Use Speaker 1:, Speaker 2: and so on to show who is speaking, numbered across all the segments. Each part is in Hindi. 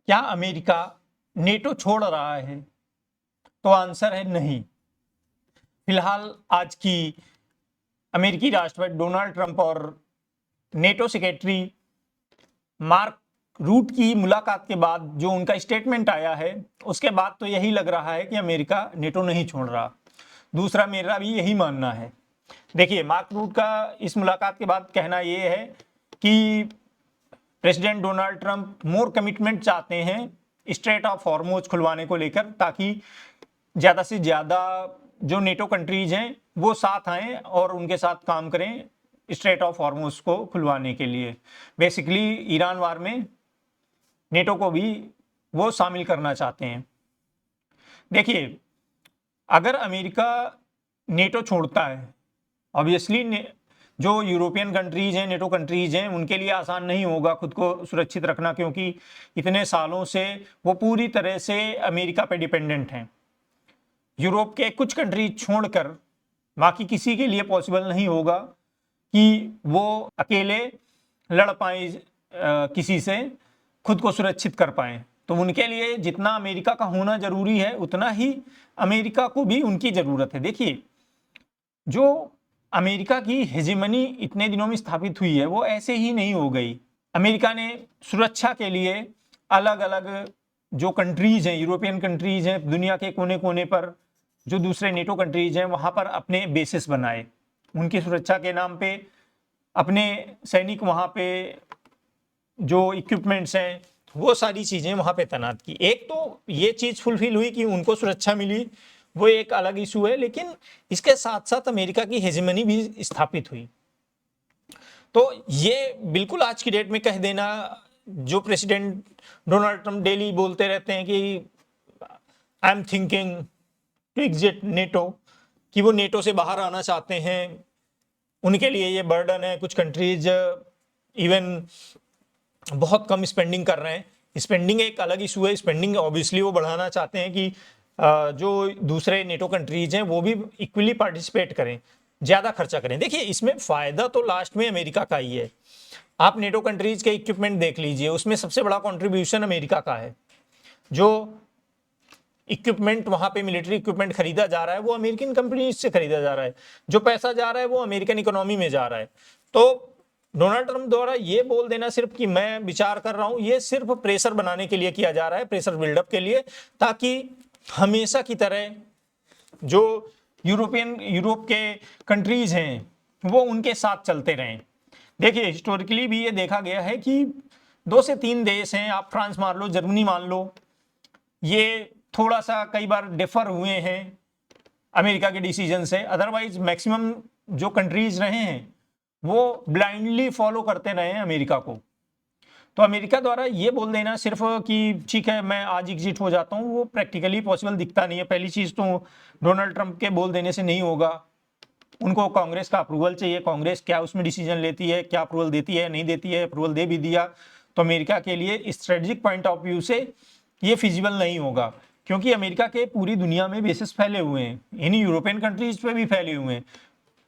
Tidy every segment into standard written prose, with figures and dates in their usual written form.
Speaker 1: क्या अमेरिका नेटो छोड़ रहा है? तो आंसर है नहीं। फिलहाल आज की अमेरिकी राष्ट्रपति डोनाल्ड ट्रंप और नेटो सेक्रेटरी मार्क रूट की मुलाकात के बाद जो उनका स्टेटमेंट आया है, उसके बाद तो यही लग रहा है कि अमेरिका नेटो नहीं छोड़ रहा। दूसरा, मेरा भी यही मानना है। देखिए, मार्क रूट का इस मुलाकात के बाद कहना यह है कि प्रेसिडेंट डोनाल्ड ट्रंप मोर कमिटमेंट चाहते हैं स्ट्रेट ऑफ हॉर्मुज खुलवाने को लेकर, ताकि ज़्यादा से ज़्यादा जो नेटो कंट्रीज हैं वो साथ आएँ और उनके साथ काम करें स्ट्रेट ऑफ हॉर्मुज को खुलवाने के लिए। बेसिकली ईरान वार में नेटो को भी वो शामिल करना चाहते हैं। देखिए, अगर अमेरिका नेटो छोड़ता है, ऑब्वियसली जो यूरोपियन कंट्रीज हैं, नेटो कंट्रीज हैं, उनके लिए आसान नहीं होगा खुद को सुरक्षित रखना, क्योंकि इतने सालों से वो पूरी तरह से अमेरिका पे डिपेंडेंट हैं। यूरोप के कुछ कंट्रीज छोड़कर बाकी किसी के लिए पॉसिबल नहीं होगा कि वो अकेले लड़ पाए किसी से, खुद को सुरक्षित कर पाएँ। तो उनके लिए जितना अमेरिका का होना जरूरी है, उतना ही अमेरिका को भी उनकी ज़रूरत है। देखिए, जो अमेरिका की हेजेमनी इतने दिनों में स्थापित हुई है, वो ऐसे ही नहीं हो गई। अमेरिका ने सुरक्षा के लिए अलग अलग जो कंट्रीज हैं, यूरोपियन कंट्रीज हैं, दुनिया के कोने कोने पर जो दूसरे नेटो कंट्रीज हैं, वहाँ पर अपने बेसिस बनाए। उनकी सुरक्षा के नाम पे अपने सैनिक वहाँ पे जो इक्विपमेंट्स हैं, वो सारी चीज़ें वहाँ पे तैनात की। एक तो ये चीज़ फुलफिल हुई कि उनको सुरक्षा मिली, वो एक अलग इशू है, लेकिन इसके साथ साथ अमेरिका की हेजेमनी भी स्थापित हुई। तो ये बिल्कुल आज की डेट में कह देना, जो प्रेसिडेंट डोनाल्ड ट्रंप डेली बोलते रहते हैं कि I am thinking to exit NATO, कि वो नेटो से बाहर आना चाहते हैं, उनके लिए ये बर्डन है। कुछ कंट्रीज इवन बहुत कम स्पेंडिंग कर रहे हैं। स्पेंडिंग एक अलग इशू है, स्पेंडिंग ऑब्वियसली वो बढ़ाना चाहते हैं कि जो दूसरे नेटो कंट्रीज हैं वो भी इक्वली पार्टिसिपेट करें, ज़्यादा खर्चा करें। देखिए, इसमें फ़ायदा तो लास्ट में अमेरिका का ही है। आप नेटो कंट्रीज के इक्विपमेंट देख लीजिए, उसमें सबसे बड़ा कंट्रीब्यूशन अमेरिका का है। जो इक्विपमेंट वहाँ पे मिलिट्री इक्विपमेंट खरीदा जा रहा है, वो अमेरिकन कंपनीज से खरीदा जा रहा है। जो पैसा जा रहा है वो अमेरिकन इकोनॉमी में जा रहा है। तो डोनाल्ड ट्रंप द्वारा ये बोल देना सिर्फ कि मैं विचार कर रहा हूँ, ये सिर्फ प्रेशर बनाने के लिए किया जा रहा है, प्रेशर बिल्डअप के लिए, ताकि हमेशा की तरह जो यूरोप के कंट्रीज हैं वो उनके साथ चलते रहें। देखिए, हिस्टोरिकली भी ये देखा गया है कि 2 से 3 देश हैं, आप फ्रांस मान लो, जर्मनी मान लो, ये थोड़ा सा कई बार डिफर हुए हैं अमेरिका के डिसीजन से। अदरवाइज मैक्सिमम जो कंट्रीज रहे हैं वो ब्लाइंडली फॉलो करते रहे हैं अमेरिका को। तो अमेरिका द्वारा ये बोल देना सिर्फ कि ठीक है मैं आज एग्जिट हो जाता हूँ, वो प्रैक्टिकली पॉसिबल दिखता नहीं है। पहली चीज़ तो डोनाल्ड ट्रंप के बोल देने से नहीं होगा, उनको कांग्रेस का अप्रूवल चाहिए। कांग्रेस क्या उसमें डिसीजन लेती है, क्या अप्रूवल देती है, नहीं देती है। अप्रूवल दे भी दिया तो अमेरिका के लिए स्ट्रेटेजिक पॉइंट ऑफ व्यू से ये फिजिबल नहीं होगा, क्योंकि अमेरिका के पूरी दुनिया में बेसिस फैले हुए हैं, इन्हीं यूरोपियन कंट्रीज पे भी फैले हुए हैं।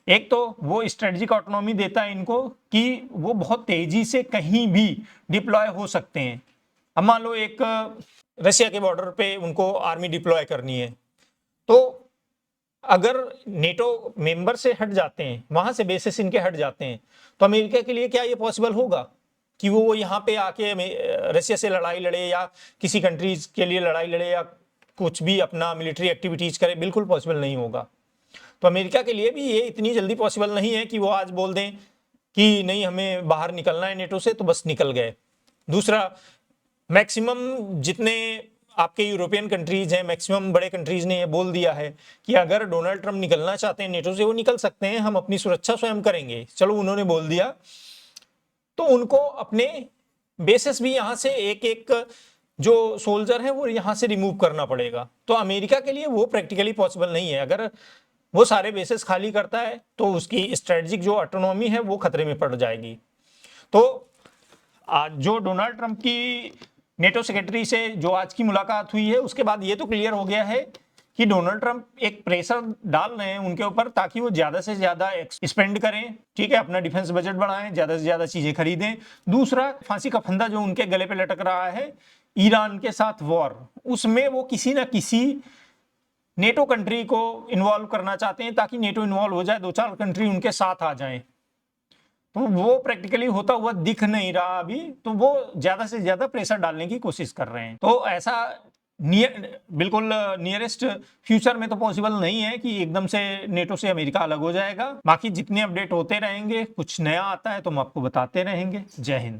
Speaker 1: एक तो वो स्ट्रेटेजिक ऑटोनॉमी देता है इनको कि वो बहुत तेजी से कहीं भी डिप्लॉय हो सकते हैं। अब मान लो एक रशिया के बॉर्डर पे उनको आर्मी डिप्लॉय करनी है, तो अगर नेटो मेंबर से हट जाते हैं, वहां से बेसिस इनके हट जाते हैं, तो अमेरिका के लिए क्या ये पॉसिबल होगा कि वो यहाँ पे आके रशिया से लड़ाई लड़े या किसी कंट्रीज के लिए लड़ाई लड़े या कुछ भी अपना मिलिट्री एक्टिविटीज करे? बिल्कुल पॉसिबल नहीं होगा। तो अमेरिका के लिए भी ये इतनी जल्दी पॉसिबल नहीं है कि वो आज बोल दें कि नहीं हमें बाहर निकलना है नेटो से, तो बस निकल गए। दूसरा, मैक्सिमम जितने आपके यूरोपियन कंट्रीज हैं, मैक्सिमम बड़े कंट्रीज ने ये बोल दिया है कि अगर डोनाल्ड ट्रंप निकलना चाहते हैं नेटो से, वो निकल सकते हैं, हम अपनी सुरक्षा स्वयं करेंगे। चलो, उन्होंने बोल दिया तो उनको अपने बेसिस भी यहाँ से एक एक जो सोल्जर है वो यहाँ से रिमूव करना पड़ेगा। तो अमेरिका के लिए वो प्रैक्टिकली पॉसिबल नहीं है। अगर वो सारे बेसिस खाली करता है तो उसकी स्ट्रेटजिक जो ऑटोनॉमी है वो खतरे में पड़ जाएगी। तो आज जो डोनाल्ड ट्रंप की नेटो सेक्रेटरी से जो आज की मुलाकात हुई है, उसके बाद ये तो क्लियर हो गया है कि डोनाल्ड ट्रंप एक प्रेशर डाल रहे हैं उनके ऊपर, ताकि वो ज़्यादा से ज़्यादा स्पेंड करें, ठीक है, अपना डिफेंस बजट बढ़ाएं, ज़्यादा से ज़्यादा चीज़ें खरीदें। दूसरा, फांसी का फंदा जो उनके गले पे लटक रहा है ईरान के साथ वॉर, उसमें वो किसी ना किसी नेटो कंट्री को इन्वॉल्व करना चाहते हैं ताकि नेटो इन्वॉल्व हो जाए, 2-4 कंट्री उनके साथ आ जाएं। तो वो प्रैक्टिकली होता हुआ दिख नहीं रहा अभी, तो वो ज्यादा से ज्यादा प्रेशर डालने की कोशिश कर रहे हैं। तो ऐसा बिल्कुल नियरेस्ट फ्यूचर में तो पॉसिबल नहीं है कि एकदम से नेटो से अमेरिका अलग हो जाएगा। बाकी जितने अपडेट होते रहेंगे, कुछ नया आता है तो हम आपको बताते रहेंगे। जय हिंद।